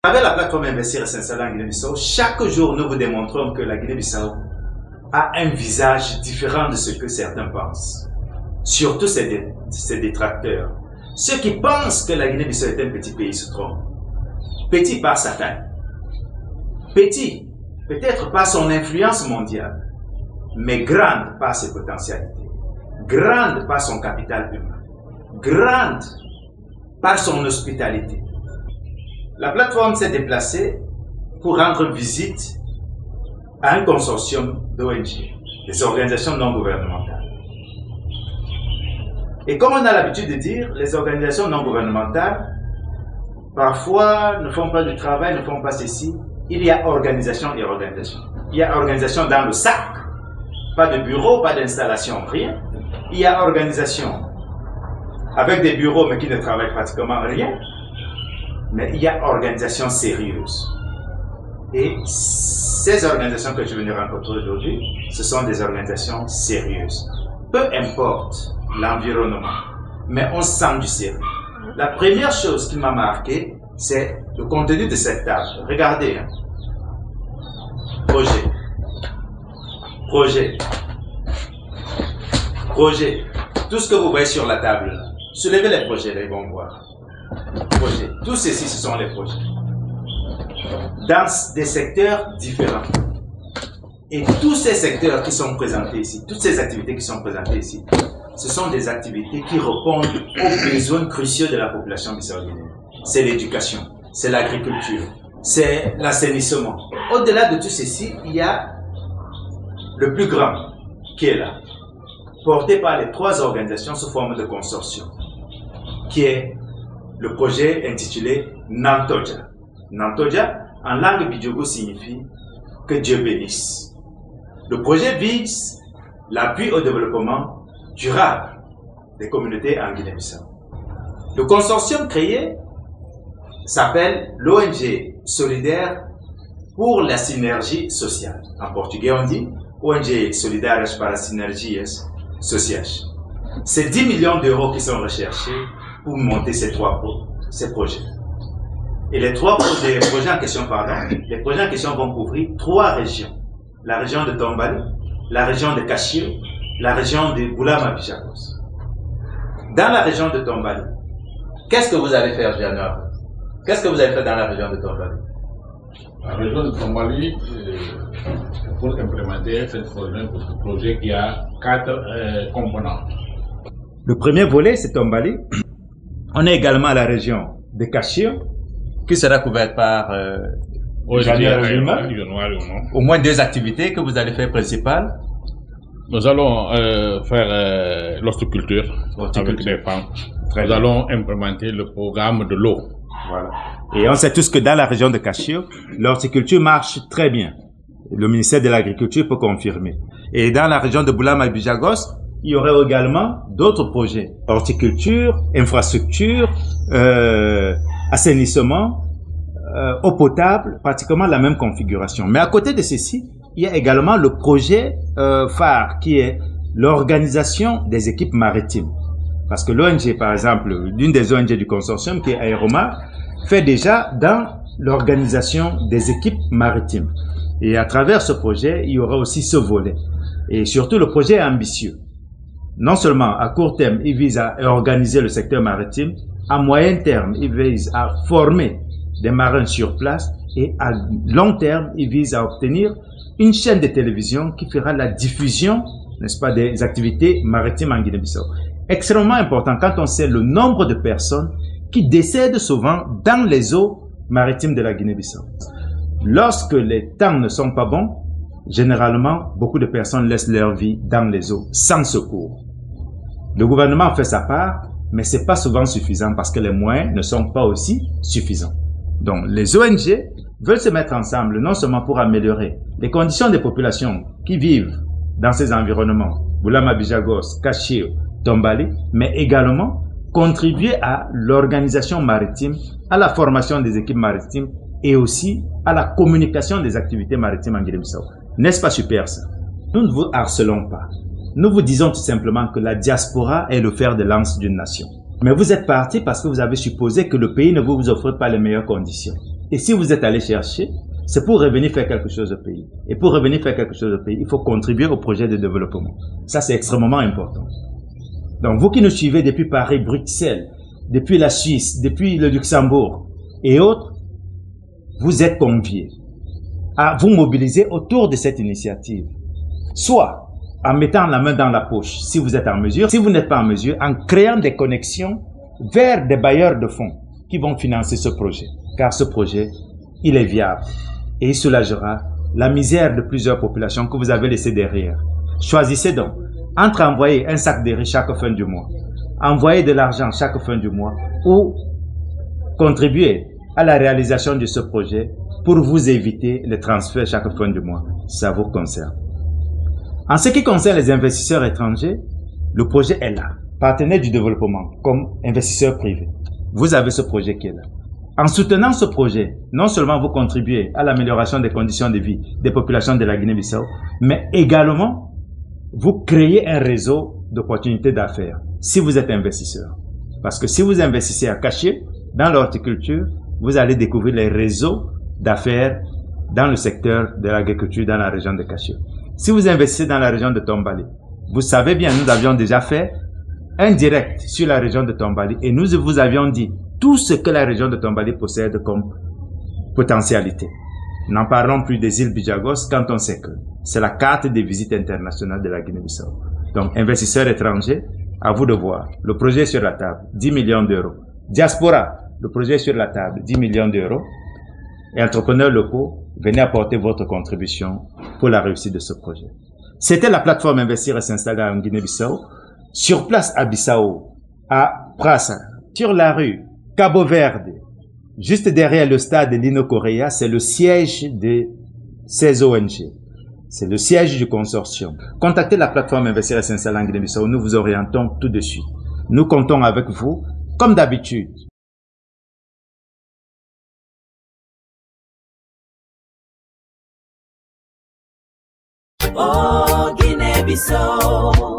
Avec la plateforme Investir et s'installer en Guinée-Bissau, chaque jour nous vous démontrons que la Guinée-Bissau a un visage différent de ce que certains pensent. Surtout ces détracteurs. Ceux qui pensent que la Guinée-Bissau est un petit pays se trompent. Petit par sa taille. Petit, peut-être par son influence mondiale, mais grande par ses potentialités. Grande par son capital humain. Grande par son hospitalité. La plateforme s'est déplacée pour rendre visite à un consortium d'ONG, des organisations non gouvernementales. Et comme on a l'habitude de dire, les organisations non gouvernementales, parfois ne font pas du travail, ne font pas ceci. Il y a organisation et organisation. Il y a organisation dans le sac, pas de bureau, pas d'installation, rien. Il y a organisation avec des bureaux mais qui ne travaillent pratiquement rien. Mais il y a organisation sérieuse. Et ces organisations que je viens de rencontrer aujourd'hui, ce sont des organisations sérieuses. Peu importe l'environnement, mais on sent du sérieux. La première chose qui m'a marqué, c'est le contenu de cette table. Regardez. Hein. Projet. Projet. Projet. Tout ce que vous voyez sur la table, là. Soulevez les projets, là, ils vont voir. Projets. Tous ceci, ce sont les projets. Dans des secteurs différents. Et tous ces secteurs qui sont présentés ici, toutes ces activités qui sont présentées ici, ce sont des activités qui répondent aux besoins cruciaux de la population bissau-guinéenne. C'est l'éducation, c'est l'agriculture, c'est l'assainissement. Au-delà de tout ceci, il y a le plus grand qui est là, porté par les 3 organisations sous forme de consortium, qui est le projet intitulé Nantoja. Nantoja, en langue bidjogo, signifie que Dieu bénisse. Le projet vise l'appui au développement durable des communautés en Guinée-Bissau. Le consortium créé s'appelle l'ONG Solidaire pour la Synergie Sociale. En portugais, on dit ONG Solidaires para Sinergias Sociais. C'est 10 millions d'euros qui sont recherchés pour monter ces projets. Et les projets en question, les projets en question vont couvrir 3 régions. La région de Tombali, la région de Kashio, la région de Boulama-Bijagos. Dans la région de Tombali, qu'est-ce que vous allez faire, Gianor? Qu'est-ce que vous allez faire dans la région de Tombali? La région de Tombali, pour implémenter ce projet qui a 4 composants. Le premier volet, c'est Tombali. On est également à la région de Kashio, qui sera couverte par au moins 2 activités que vous allez faire principales. Nous allons faire l'horticulture avec les femmes. Nous allons implémenter le programme de l'eau. Voilà. Et on sait tous que dans la région de Kashio, l'horticulture marche très bien. Le ministère de l'Agriculture peut confirmer. Et dans la région de Boulama-Bijagos, il y aurait également d'autres projets. Horticulture, infrastructure, assainissement, eau potable, pratiquement la même configuration. Mais à côté de ceci, il y a également le projet phare qui est l'organisation des équipes maritimes. Parce que l'ONG, par exemple, l'une des ONG du consortium qui est Aéromar, fait déjà dans l'organisation des équipes maritimes. Et à travers ce projet, il y aura aussi ce volet. Et surtout, le projet est ambitieux. Non seulement à court terme, il vise à organiser le secteur maritime, à moyen terme, il vise à former des marins sur place et à long terme, il vise à obtenir une chaîne de télévision qui fera la diffusion, n'est-ce pas, des activités maritimes en Guinée-Bissau. Extrêmement important quand on sait le nombre de personnes qui décèdent souvent dans les eaux maritimes de la Guinée-Bissau. Lorsque les temps ne sont pas bons, généralement, beaucoup de personnes laissent leur vie dans les eaux sans secours. Le gouvernement fait sa part, mais c'est pas souvent suffisant parce que les moyens ne sont pas aussi suffisants. Donc, les ONG veulent se mettre ensemble non seulement pour améliorer les conditions des populations qui vivent dans ces environnements, Boulama-Bijagos, Kashio, Tombali, mais également contribuer à l'organisation maritime, à la formation des équipes maritimes et aussi à la communication des activités maritimes en Guinée-Bissau. N'est-ce pas super ça? Nous ne vous harcelons pas. Nous vous disons tout simplement que la diaspora est le fer de lance d'une nation. Mais vous êtes parti parce que vous avez supposé que le pays ne vous offre pas les meilleures conditions. Et si vous êtes allé chercher, c'est pour revenir faire quelque chose au pays. Et pour revenir faire quelque chose au pays, il faut contribuer au projet de développement. Ça, c'est extrêmement important. Donc, vous qui nous suivez depuis Paris, Bruxelles, depuis la Suisse, depuis le Luxembourg et autres, vous êtes conviés à vous mobiliser autour de cette initiative. Soit en mettant la main dans la poche, si vous êtes en mesure. Si vous n'êtes pas en mesure, en créant des connexions vers des bailleurs de fonds qui vont financer ce projet. Car ce projet, il est viable et il soulagera la misère de plusieurs populations que vous avez laissées derrière. Choisissez donc entre envoyer un sac de riz chaque fin du mois, envoyer de l'argent chaque fin du mois ou contribuer à la réalisation de ce projet pour vous éviter le transfert chaque fin du mois. Ça vous concerne. En ce qui concerne les investisseurs étrangers, le projet est là. Partenaire du développement comme investisseur privé. Vous avez ce projet qui est là. En soutenant ce projet, non seulement vous contribuez à l'amélioration des conditions de vie des populations de la Guinée-Bissau, mais également vous créez un réseau d'opportunités d'affaires si vous êtes investisseur. Parce que si vous investissez à Caché, dans l'horticulture, vous allez découvrir les réseaux d'affaires dans le secteur de l'agriculture dans la région de Caché. Si vous investissez dans la région de Tombali, vous savez bien, nous avions déjà fait un direct sur la région de Tombali et nous vous avions dit tout ce que la région de Tombali possède comme potentialité. N'en parlons plus des îles Bijagos quand on sait que c'est la carte des visites internationales de la Guinée-Bissau. Donc, investisseurs étrangers, à vous de voir. Le projet est sur la table, 10 millions d'euros. Diaspora, le projet est sur la table, 10 millions d'euros. Et entrepreneurs locaux, venez apporter votre contribution pour la réussite de ce projet. C'était la plateforme Investir et s'installer en Guinée-Bissau. Sur place à Bissau, à Prassa, sur la rue Cabo Verde, juste derrière le stade Lino Correa, c'est le siège de ces ONG. C'est le siège du consortium. Contactez la plateforme Investir et s'installer en Guinée-Bissau. Nous vous orientons tout de suite. Nous comptons avec vous, comme d'habitude. Oh, Guinée-Bissau.